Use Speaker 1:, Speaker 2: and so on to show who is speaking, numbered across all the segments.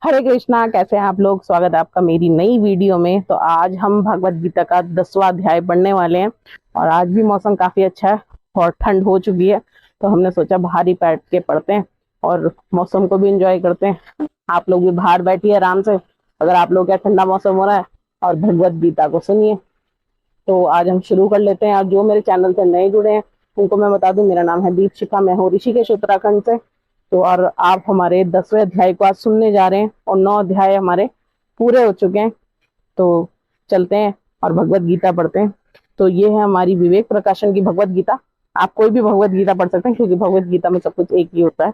Speaker 1: हरे कृष्णा। कैसे हैं आप लोग? स्वागत है आपका मेरी नई वीडियो में। तो आज हम भगवत गीता का 10वां अध्याय पढ़ने वाले हैं और आज भी मौसम काफी अच्छा है और ठंड हो चुकी है, तो हमने सोचा बाहर ही बैठ के पढ़ते हैं और मौसम को भी एंजॉय करते हैं। आप लोग भी बाहर बैठिए आराम से, अगर आप लोग क्या ठंडा मौसम हो रहा है, और भगवत गीता को सुनिए। तो आज हम शुरू कर लेते हैं। और जो मेरे चैनल से नए जुड़े हैं उनको मैं बता दूं, मेरा नाम है दीपशिखा, मैं हूँ ऋषिकेश उत्तराखंड से। तो और आप हमारे 10वें अध्याय को आज सुनने जा रहे हैं और 9 अध्याय हमारे पूरे हो चुके हैं। तो चलते हैं और भगवत गीता पढ़ते हैं। तो ये है हमारी विवेक प्रकाशन की भगवत गीता। आप कोई भी भगवत गीता पढ़ सकते हैं क्योंकि भगवत गीता में सब कुछ एक ही होता है।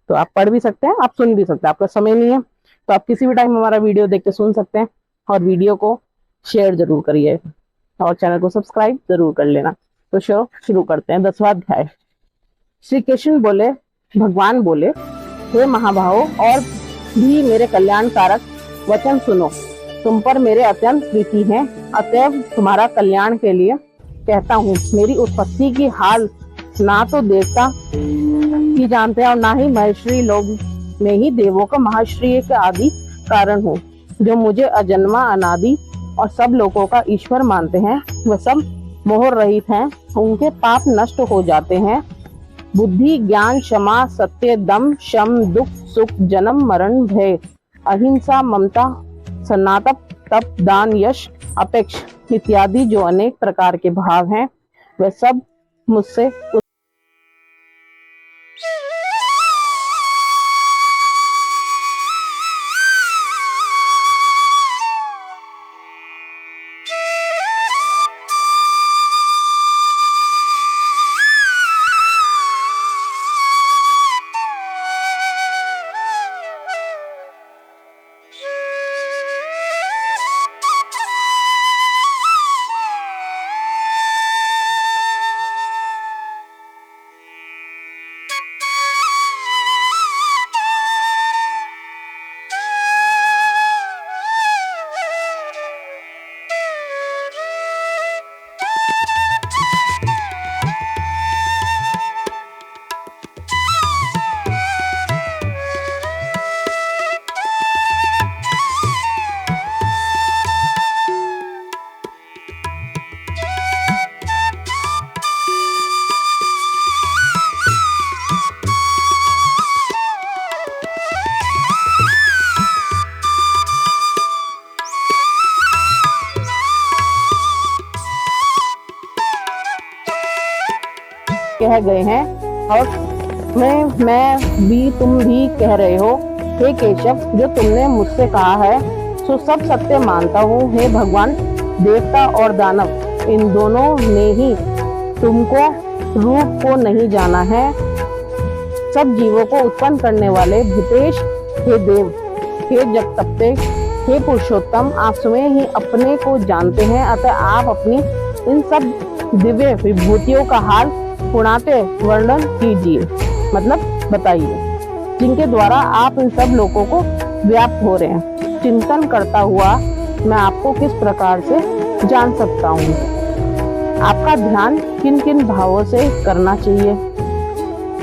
Speaker 1: तो आप पढ़ भी सकते हैं, आप सुन भी सकते हैं, आपका समय नहीं है तो आप किसी भी टाइम हमारा वीडियो देख के सुन सकते हैं। और वीडियो को शेयर जरूर करिए और चैनल को सब्सक्राइब जरूर कर लेना। तो शुरू करते हैं 10वां अध्याय। श्री कृष्ण बोले, भगवान बोले, हे महाभावों, और भी मेरे कल्याणकारक वचन सुनो। तुम पर मेरे अत्यंत प्रीति है, अतएव तुम्हारा कल्याण के लिए कहता हूँ। मेरी उत्पत्ति की हाल ना तो देवता ही जानते हैं और ना ही महेश्वरी लोग में ही देवों का महाश्री के आदि कारण हूँ। जो मुझे अजन्मा अनादि और सब लोगों का ईश्वर मानते हैं वह सब मोह रहित हैं, उनके पाप नष्ट हो जाते हैं। बुद्धि, ज्ञान, क्षमा, सत्य, दम, शम, दुख, सुख, जन्म, मरण, भय, अहिंसा, ममता, सनातप, तप, दान, यश, अपेक्ष इत्यादि जो अनेक प्रकार के भाव हैं वे सब मुझसे कह गए हैं और मैं भी तुम भी कह रहे हो। हे केशव, जो तुमने मुझसे कहा है सो सब सत्य मानता हूँ। हे भगवान, देवता और दानव इन दोनों ने ही तुमको रूप को नहीं जाना है। सब जीवों को उत्पन्न करने वाले भूतेश, हे देव, हे जगतप्ते, हे पुरुषोत्तम, आप स्वयं ही अपने को जानते हैं। अतः आप अपनी इन सब दिव्य विभूतियों का हाल पुणाते वर्णन कीजिए, मतलब बताइए, जिनके द्वारा आप इन सब लोगों को व्याप्त हो रहे हैं। चिंतन करता हुआ मैं आपको किस प्रकार से जान सकता हूँ? आपका ध्यान किन किन भावों से करना चाहिए?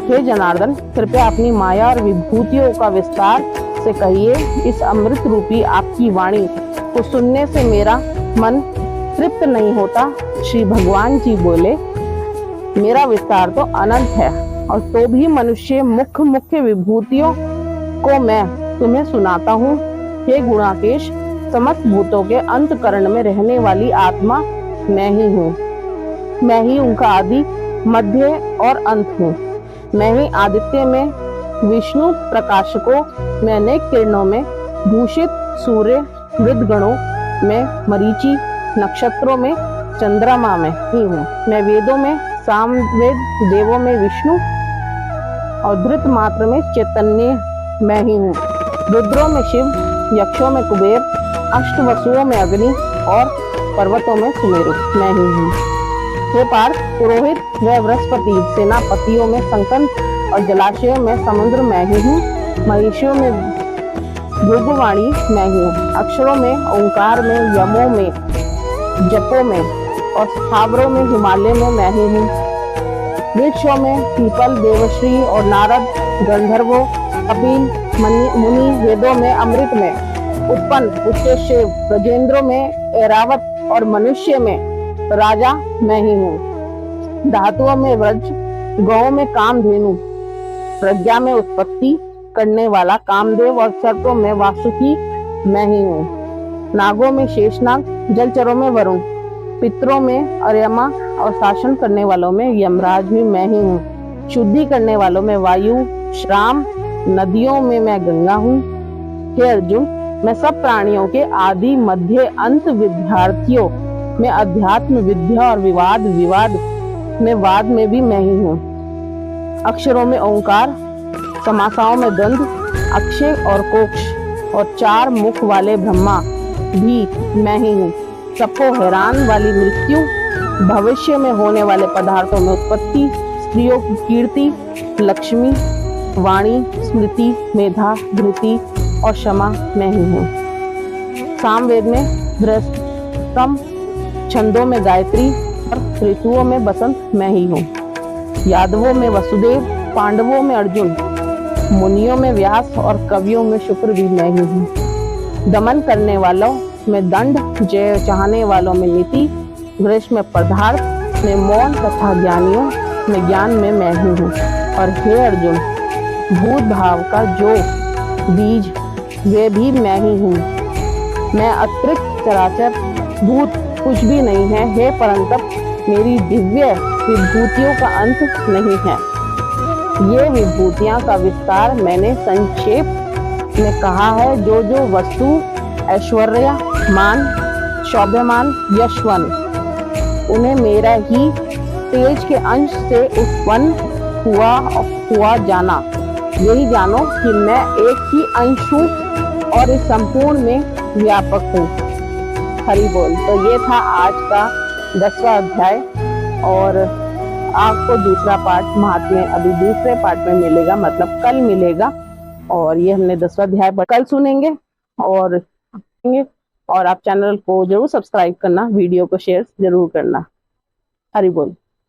Speaker 1: हे जनार्दन, कृपया अपनी माया और विभूतियों का विस्तार से कहिए। इस अमृत रूपी आपकी वाणी को सुनने से मेरा मन तृप्त नहीं होता। श्री भगवान जी बोले, मेरा विस्तार तो अनंत है और तो भी मनुष्य मुख्य विभूतियों को मैं तुम्हें सुनाता हूँ। हे गुणाकेश, समस्त भूतों के अंतकरण में रहने वाली आत्मा मैं ही हूँ। मैं ही उनका आदि, मध्य और अंत हूँ। मैं ही आदित्य में विष्णु प्रकाशकों में अनेक किरणों में भूषित, सूर्य मृदगणों में मरीचि, नक्षत्रों में चंद्रमा में ही हूँ। मैं वेदों में सामवेद, देवों में विष्णु और धृत मात्र में चैतन्य मैं ही हूँ। रुद्रों में शिव, यक्षों में कुबेर, अष्टवसुओं में अग्नि और पर्वतों में सुमेरु मैं ही हूँ। हे पार्थ, पुरोहित व बृहस्पति, सेनापतियों में संकन और जलाशयों में समुद्र मैं ही हूँ। महिषियों में भृगुवाणी मैं ही हूँ। अक्षरों में, ओंकार में, यमों में, जपों में और स्थावरों में, हिमालय में मैं ही हूँ। वृक्षों में पीपल, देवश्री और नारद, गंधर्वों, कपिल, मुनि वेदों में अमृत में उत्पन्न उसके शिव, गजेंद्रों में ऐरावत और मनुष्य में राजा मैं ही हूँ। धातुओं में व्रज, गौ में कामधेनु, प्रज्ञा में उत्पत्ति करने वाला कामदेव और सर्पों में वासुकी मैं ही हूँ। नागों में शेषनाग, जलचरों में वरुण, पितरों में अर्यमा और शासन करने वालों में यमराज भी मैं ही हूँ। शुद्धि करने वालों में वायु, श्राम, नदियों में मैं गंगा हूँ। हे अर्जुन, मैं सब प्राणियों के आदि मध्य अंत विद्यार्थियों में अध्यात्म विद्या और विवाद में वाद में भी मैं ही हूँ। अक्षरों में ओंकार, समासाओं में द्वंद्व, अक्षय और कोक्ष और चार मुख वाले ब्रह्मा भी मैं ही हूँ। सबको हैरान वाली मृत्यु, भविष्य में होने वाले पदार्थों में उत्पत्ति, स्त्रियों की कीर्ति, लक्ष्मी, वाणी, स्मृति, मेधा, धृति और क्षमा मैं ही हूँ। सामवेद में बृहस्पतम, छंदों में गायत्री और ऋतुओं में बसंत मैं ही हूँ। यादवों में वसुदेव, पांडवों में अर्जुन, मुनियों में व्यास और कवियों में शुक्र भी मैं ही हूँ। दमन करने वालों में दंड, जय चाहने वालों में नीति, ग्रीष्म में पदार्थ में मौन तथा ज्ञानियों में ज्ञान में मैं ही हूँ। और हे अर्जुन, भूत भाव का जो बीज वे भी मैं ही हूँ। मैं अतिरिक्त चराचर भूत कुछ भी नहीं है। हे परंतप, मेरी दिव्य विभूतियों का अंत नहीं है। ये विभूतियां का विस्तार मैंने संक्षेप में कहा है। जो जो वस्तु ऐश्वर्य, मान, शोभ्यमान, यशवन, उन्हें मेरा ही तेज के अंश से उत्पन्न हुआ जाना। यही जानो कि मैं एक ही अंश हूँ और इस संपूर्ण में व्यापक हूँ। हरि बोल। तो ये था आज का 10वां अध्याय और आपको दूसरा पार्ट महात्म्य अभी दूसरे पार्ट में मिलेगा, मतलब कल मिलेगा। और ये हमने 10वां अध्याय कल सुनेंगे और आप चैनल को जरूर सब्सक्राइब करना, वीडियो को शेयर जरूर करना। हरि बोल।